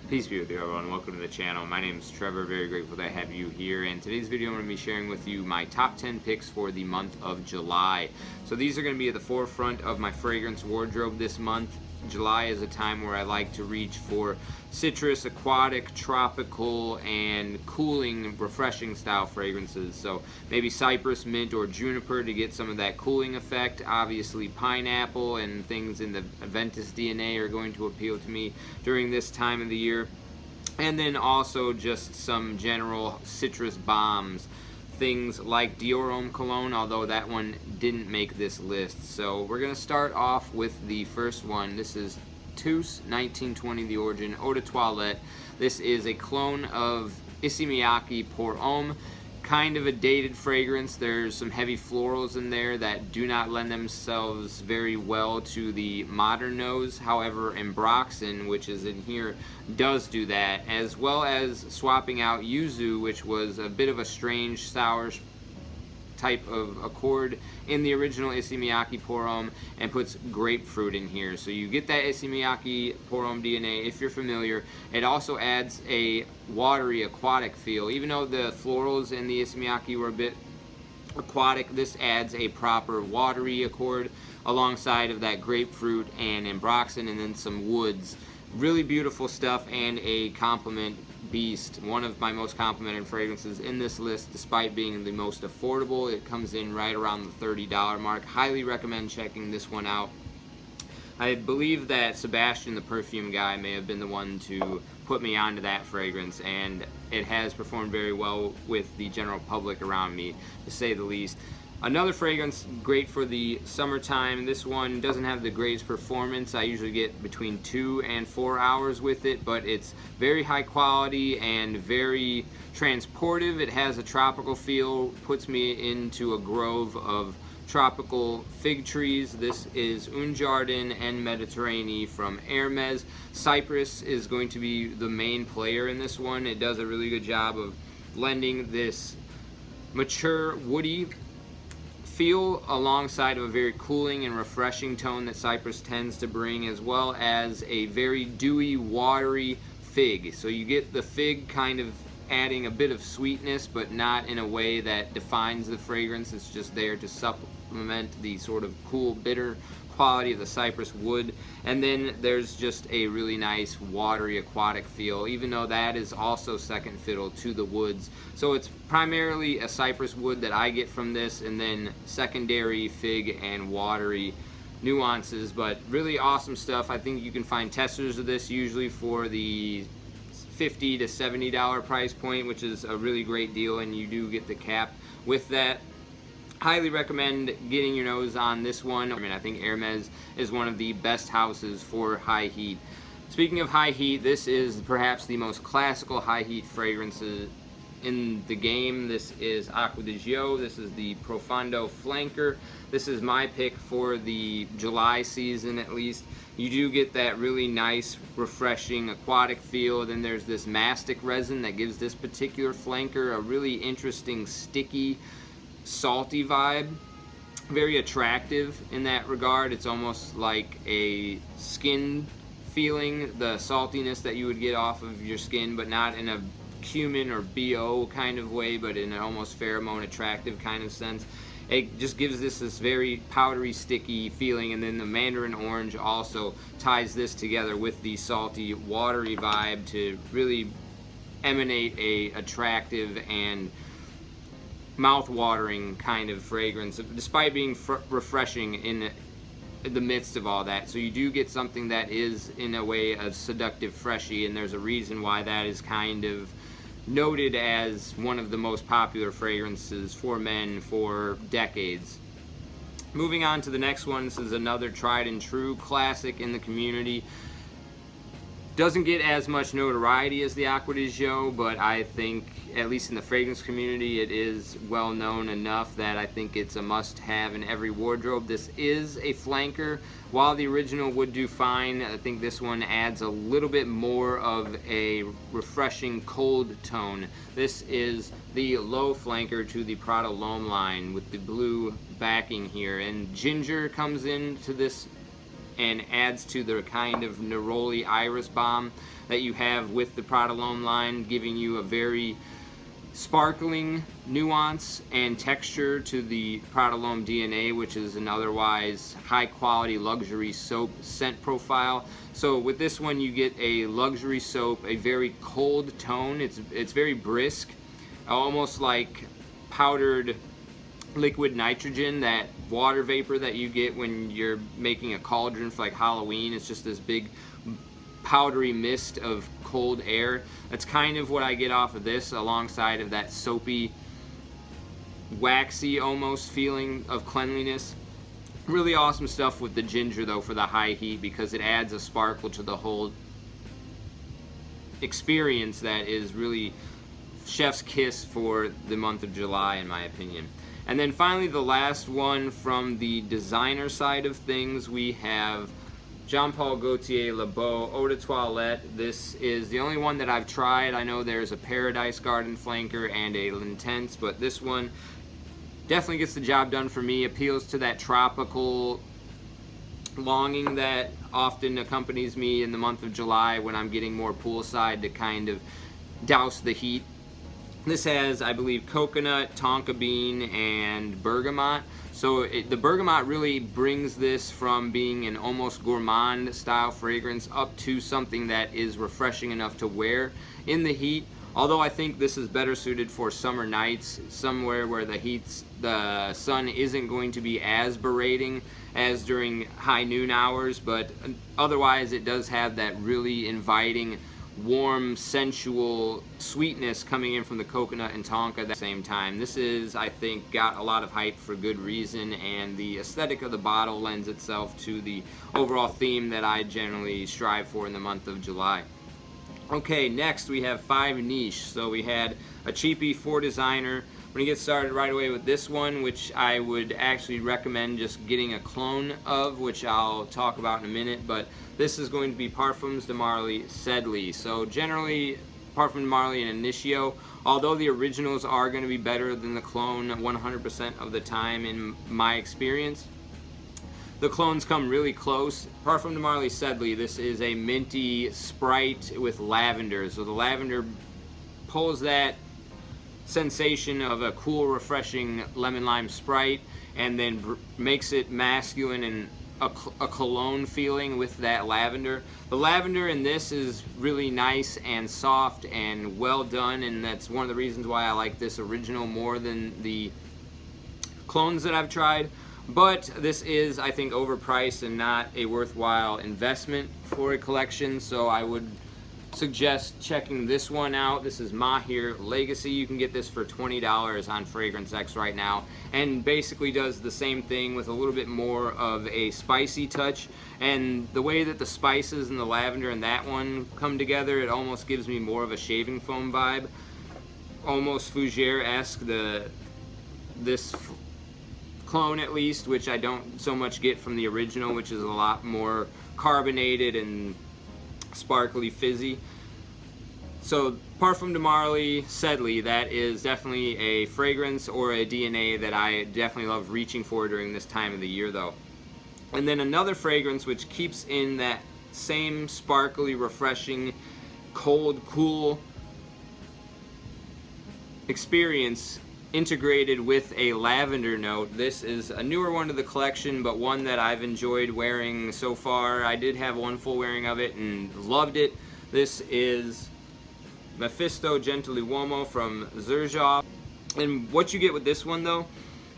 Peace be with you, everyone. Welcome to the channel. My name is Trevor. Very grateful to have you here. And today's video, I'm going to be sharing with you my top 10 picks for the month of July. So these are going to be at the forefront of my fragrance wardrobe this month. July is a time where I like to reach for citrus, aquatic, tropical, and cooling, refreshing style fragrances. So maybe cypress, mint, or juniper to get some of that cooling effect. Obviously pineapple and things in the Aventus DNA are going to appeal to me during this time of the year. And then also just some general citrus bombs. Things like Dior Cologne, although that one didn't make this list. So we're going to start off with the first one. This is Tous 1920, the Origin Eau de Toilette. This is a clone of Issey Miyake Pour Homme. Kind of a dated fragrance. There's some heavy florals in there that do not lend themselves very well to the modern nose. However, Ambroxan, which is in here, does do that, as well as swapping out Yuzu, which was a bit of a strange sour type of accord in the original Issey Miyake Pour Homme, and puts grapefruit in here. So you get that Issey Miyake Pour Homme DNA if you're familiar. It also adds a watery, aquatic feel. Even though the florals in the Issey Miyake were a bit aquatic, this adds a proper watery accord alongside of that grapefruit and Ambroxan, and then some woods. Really beautiful stuff and a compliment beast. One of my most complimented fragrances in this list, despite being the most affordable. It comes in right around the $30 mark. Highly recommend checking this one out. I believe that Sebastian, the perfume guy, may have been the one to put me onto that fragrance, and it has performed very well with the general public around me, to say the least. Another fragrance great for the summertime. This one doesn't have the greatest performance. I usually get between 2 and 4 hours with it, but it's very high quality and very transportive. It has a tropical feel, puts me into a grove of tropical fig trees. This is Jardin and Mediterrannee from Hermes. Cypress is going to be the main player in this one. It does a really good job of lending this mature, woody feel alongside of a very cooling and refreshing tone that cypress tends to bring, as well as a very dewy, watery fig. So you get the fig kind of adding a bit of sweetness, but not in a way that defines the fragrance. It's just there to supplement the sort of cool, bitter quality of the cypress wood. And then there's just a really nice watery, aquatic feel, even though that is also second fiddle to the woods. So it's primarily a cypress wood that I get from this, and then secondary fig and watery nuances, but really awesome stuff. I think you can find testers of this usually for the $50 to $70 price point, which is a really great deal, and you do get the cap with that. Highly recommend getting your nose on this one. I mean, I think Hermes is one of the best houses for high heat. Speaking of high heat, this is perhaps the most classical high heat fragrances in the game. This is Acqua di Gio. This is the Profondo Flanker. This is my pick for the July season, at least. You do get that really nice, refreshing, aquatic feel. Then there's this mastic resin that gives this particular flanker a really interesting, sticky, salty vibe. Very attractive in that regard. It's almost like a skin feeling, the saltiness that you would get off of your skin, but not in a cumin or BO kind of way, but in an almost pheromone attractive kind of sense. It just gives this very powdery, sticky feeling, and then the mandarin orange also ties this together with the salty, watery vibe to really emanate a attractive and mouth-watering kind of fragrance, despite being refreshing in the midst of all that. So you do get something that is, in a way, a seductive freshie, and there's a reason why that is kind of noted as one of the most popular fragrances for men for decades. Moving on to the next one, this is another tried and true classic in the community. Doesn't get as much notoriety as the Acqua di Gio, but I think, at least in the fragrance community, it is well known enough that I think it's a must-have in every wardrobe. This is a flanker. While the original would do fine, I think this one adds a little bit more of a refreshing cold tone. This is the low flanker to the Prada L'Homme line with the blue backing here, and ginger comes into this and adds to the kind of neroli iris bomb that you have with the Prada L'Homme line, giving you a very sparkling nuance and texture to the Prada L'Homme DNA, which is an otherwise high quality luxury soap scent profile. So with this one you get a luxury soap, a very cold tone. It's very brisk, almost like powdered liquid nitrogen, that water vapor that you get when you're making a cauldron for like Halloween. It's just this big powdery mist of cold air. That's kind of what I get off of this, alongside of that soapy, waxy almost feeling of cleanliness. Really awesome stuff with the ginger though for the high heat, because it adds a sparkle to the whole experience that is really chef's kiss for the month of July, in my opinion. And then finally, the last one from the designer side of things, we have Jean Paul Gaultier Le Beau Eau de Toilette. This is the only one that I've tried. I know there's a Paradise Garden Flanker and a L'Intense, but this one definitely gets the job done for me. Appeals to that tropical longing that often accompanies me in the month of July when I'm getting more poolside to kind of douse the heat. This has, I believe, coconut, tonka bean, and bergamot. So the bergamot really brings this from being an almost gourmand style fragrance up to something that is refreshing enough to wear in the heat. Although I think this is better suited for summer nights, somewhere where the sun isn't going to be as berating as during high noon hours, but otherwise it does have that really inviting, warm, sensual sweetness coming in from the coconut and tonka at the same time. This is, I think, got a lot of hype for good reason, and the aesthetic of the bottle lends itself to the overall theme that I generally strive for in the month of July. Okay, next we have 5 niche. So we had a cheapie for designer. I'm going to get started right away with this one, which I would actually recommend just getting a clone of, which I'll talk about in a minute, but this is going to be Parfums de Marly Sedly. So generally, Parfum de Marly and Initio, although the originals are going to be better than the clone 100% of the time in my experience, the clones come really close. Parfum de Marly Sedly, this is a minty Sprite with lavender. So the lavender pulls that sensation of a cool, refreshing lemon lime Sprite, and then makes it masculine and a cologne feeling with that lavender. The lavender in this is really nice and soft and well done, and that's one of the reasons why I like this original more than the clones that I've tried. But this is, I think, overpriced and not a worthwhile investment for a collection, so I would suggest checking this one out. This is Maahir Legacy. You can get this for $20 on Fragrance X right now, and basically does the same thing with a little bit more of a spicy touch. And the way that the spices and the lavender and that one come together, it almost gives me more of a shaving foam vibe, almost Fougere-esque. This clone, at least, which I don't so much get from the original, which is a lot more carbonated and sparkly fizzy. So Parfum de Marly Sedly, that is definitely a fragrance or a DNA that I definitely love reaching for during this time of the year though. And then another fragrance which keeps in that same sparkly, refreshing, cold, cool experience integrated with a lavender note. This is a newer one to the collection, but one that I've enjoyed wearing so far. I did have one full wearing of it and loved it. This is Mefeist Gentiluomo from Xerjoff. And what you get with this one though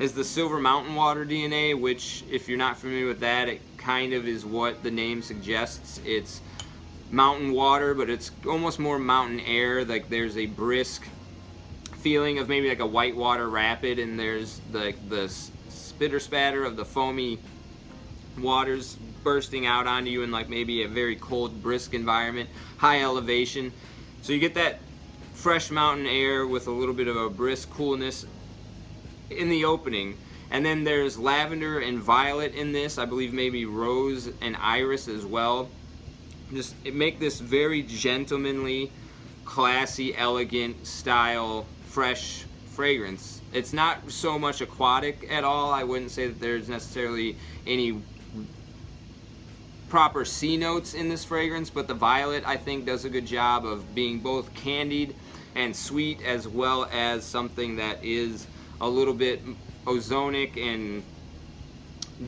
is the Silver Mountain Water DNA, which, if you're not familiar with that, it kind of is what the name suggests. It's mountain water, but it's almost more mountain air. Like there's a brisk feeling of maybe like a whitewater rapid, and there's the spitter spatter of the foamy waters bursting out onto you in like maybe a very cold, brisk environment, high elevation. So you get that fresh mountain air with a little bit of a brisk coolness in the opening. And then there's lavender and violet in this, I believe maybe rose and iris as well. Just it make this very gentlemanly, classy, elegant style fresh fragrance. It's not so much aquatic at all. I wouldn't say that there's necessarily any proper C notes in this fragrance, but the violet I think does a good job of being both candied and sweet, as well as something that is a little bit ozonic and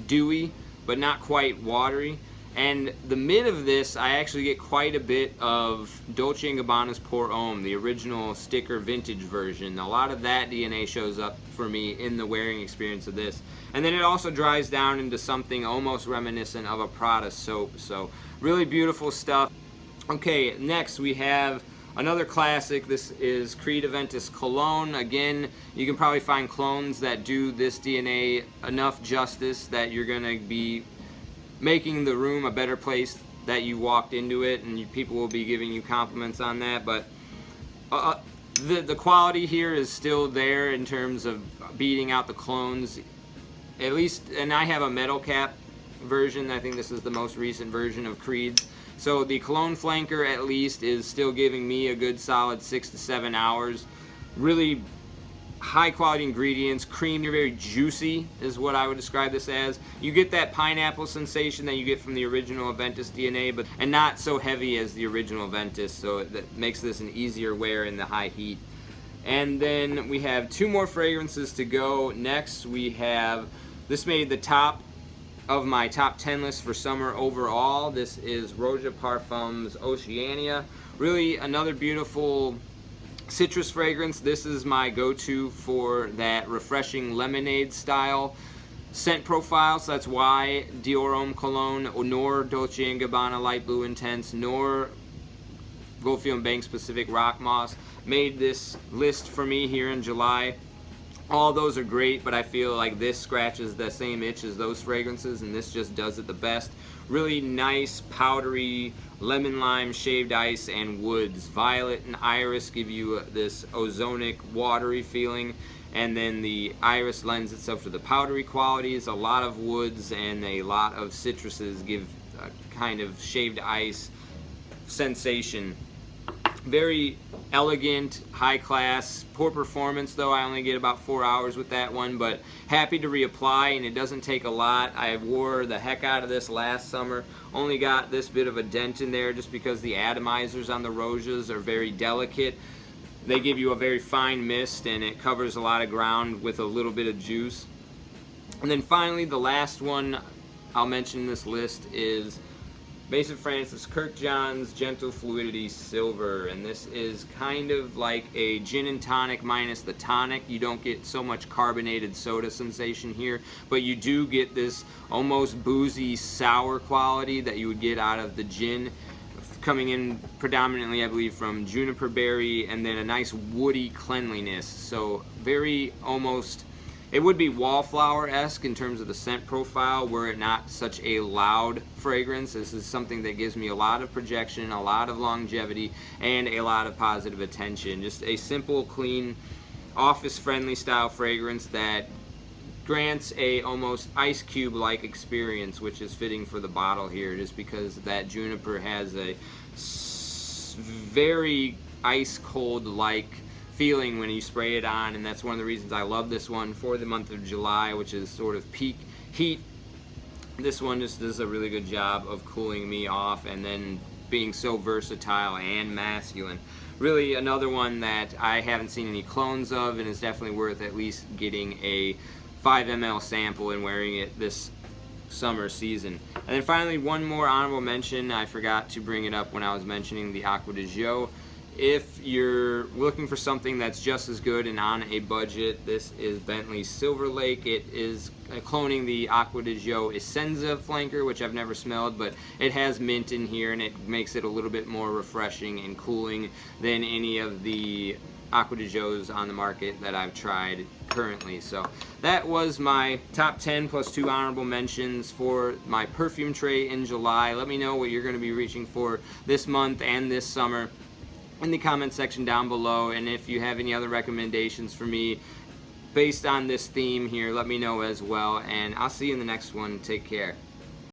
dewy, but not quite watery. And the mid of this, I actually get quite a bit of Dolce & Gabbana's Pour Homme, the original sticker vintage version. A lot of that DNA shows up for me in the wearing experience of this. And then it also dries down into something almost reminiscent of a Prada soap. So really beautiful stuff. Okay, next we have another classic. This is Creed Aventus Cologne. Again, you can probably find clones that do this DNA enough justice that you're going to be making the room a better place that you walked into it, and people will be giving you compliments on that. But the quality here is still there in terms of beating out the clones, at least. And I have a metal cap version. I think this is the most recent version of Creed's. So the Cologne flanker at least is still giving me a good solid 6 to 7 hours. Really high quality ingredients, creamy, very juicy is what I would describe this as. You get that pineapple sensation that you get from the original Aventus DNA, and not so heavy as the original Aventus, so that makes this an easier wear in the high heat. And then we have 2 more fragrances to go. Next we have, this made the top of my top 10 list for summer overall. This is Roja Parfums Oceania. Really another beautiful citrus fragrance. This is my go-to for that refreshing lemonade style scent profile, so that's why Dior Homme Cologne, nor Dolce & Gabbana Light Blue Intense, nor Goldfield & Banks Pacific Rock Moss made this list for me here in July. All those are great, but I feel like this scratches the same itch as those fragrances, and this just does it the best. Really nice, powdery, lemon lime, shaved ice, and woods. Violet and iris give you this ozonic, watery feeling, and then the iris lends itself to the powdery qualities. A lot of woods and a lot of citruses give a kind of shaved ice sensation. Very elegant, high class, poor performance though. I only get about 4 hours with that one, but happy to reapply, and it doesn't take a lot. I wore the heck out of this last summer. Only got this bit of a dent in there just because the atomizers on the Rojas are very delicate. They give you a very fine mist, and it covers a lot of ground with a little bit of juice. And then finally, the last one I'll mention in this list is Maison Francis Kurkdjian's Gentle Fluidity Silver, and this is kind of like a gin and tonic minus the tonic. You don't get so much carbonated soda sensation here, but you do get this almost boozy sour quality that you would get out of the gin, coming in predominantly, I believe, from juniper berry, and then a nice woody cleanliness. So very almost, it would be wallflower-esque in terms of the scent profile were it not such a loud fragrance. This is something that gives me a lot of projection, a lot of longevity, and a lot of positive attention. Just a simple, clean, office-friendly style fragrance that grants a almost ice cube-like experience, which is fitting for the bottle here, just because that juniper has a very ice-cold-like feeling when you spray it on, and that's one of the reasons I love this one for the month of July, which is sort of peak heat. This one just does a really good job of cooling me off and then being so versatile and masculine. Really another one that I haven't seen any clones of, and is definitely worth at least getting a 5 ml sample and wearing it this summer season. And then finally, one more honorable mention. I forgot to bring it up when I was mentioning the Acqua di Gio. If you're looking for something that's just as good and on a budget, this is Bentley Silverlake. It is cloning the Acqua di Gio Essenza flanker, which I've never smelled, but it has mint in here, and it makes it a little bit more refreshing and cooling than any of the Acqua di Gios on the market that I've tried currently. So that was my top 10 plus 2 honorable mentions for my perfume tray in July. Let me know what you're going to be reaching for this month and this summer in the comment section down below, and if you have any other recommendations for me based on this theme here, let me know as well, and I'll see you in the next one. Take care.